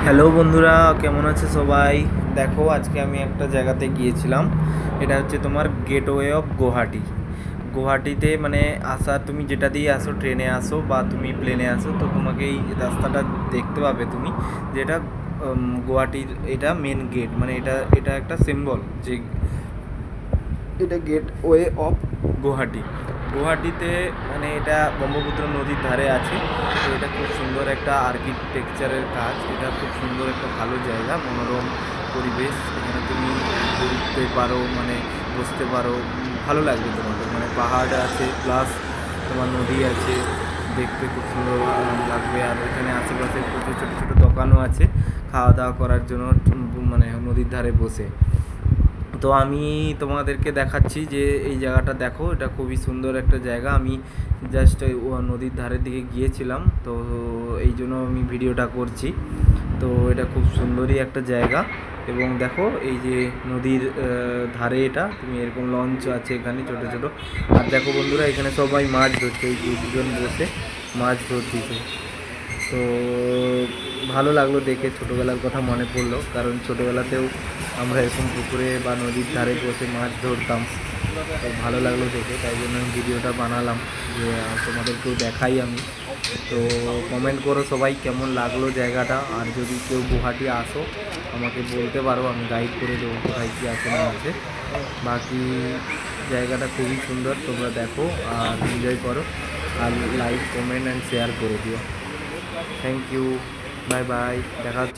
Hello বন্ধুরা, কেমন আছে সবাই? দেখো, আজকে আমি একটা জায়গাতে গিয়েছিলাম। এটা হচ্ছে তোমার গেটওয়ে অফ গুয়াহাটি। গুয়াহাটিতে মানে তুমি যেটা দিয়ে আসো, ট্রেনে আসো বা তুমি প্লেনে আসো, তো তোমাকে এই রাস্তাটা দেখতে পাবে তুমি, যেটা গুয়াহাটির এটা মেন গেট, মানে এটা এটা একটা সিম্বল যে এটা গেটওয়ে অফ গুয়াহাটি। গুয়াহাটিতে মানে এটা ব্রহ্মপুত্র নদীর ধারে আছে। তো এটা খুব সুন্দর একটা আর্কিটেকচারের কাজ। এটা খুব সুন্দর একটা ভালো জায়গা, মনোরম পরিবেশ। এখানে তুমি ঘুরতে পারো, মানে বসতে পারো, ভালো লাগবে তোমাদের। মানে পাহাড় আছে প্লাস তোমার নদী আছে, দেখতে খুব সুন্দর লাগবে। আর এখানে আশেপাশে প্রচুর ছোটো ছোটো দোকানও আছে খাওয়া দাওয়া করার জন্য, মানে নদীর ধারে বসে। তো আমি তোমাদেরকে দেখাচ্ছি যে এই জায়গাটা দেখো, এটা খুবই সুন্দর একটা জায়গা। আমি জাস্ট নদীর ধারের দিকে গিয়েছিলাম, তো এই জন্য আমি ভিডিওটা করছি। তো এটা খুব সুন্দরই একটা জায়গা। এবং দেখো এই যে নদীর ধারে এটা তুমি এরকম লঞ্চ আছে এখানে ছোটো ছোটো। আর দেখো বন্ধুরা, এখানে সবাই মাছ ধরছে, এই দুজন বসে মাছ ধরতেছে। তো ভালো লাগলো দেখে, ছোটোবেলার কথা মনে পড়লো, কারণ ছোটোবেলাতেও আমরা এরকম পুকুরে বা নদীর ধারে বসে মাছ ধরতাম। তো ভালো লাগলো দেখে, তাই জন্য আমি ভিডিওটা বানালাম যে তোমাদেরকেও দেখাই আমি। তো কমেন্ট করো সবাই কেমন লাগলো জায়গাটা। আর যদি কেউ গুয়াহাটি আসো, আমাকে বলতে পারো, আমি গাইড করে দেবো কোথায় কী আছে না আছে। বাকি জায়গাটা খুবই সুন্দর, তোমরা দেখো আর এনজয় করো। আর লাইক, কমেন্ট অ্যান্ড শেয়ার করে দিও। থ্যাংক ইউ, বাই বাই, দেখা হচ্ছে।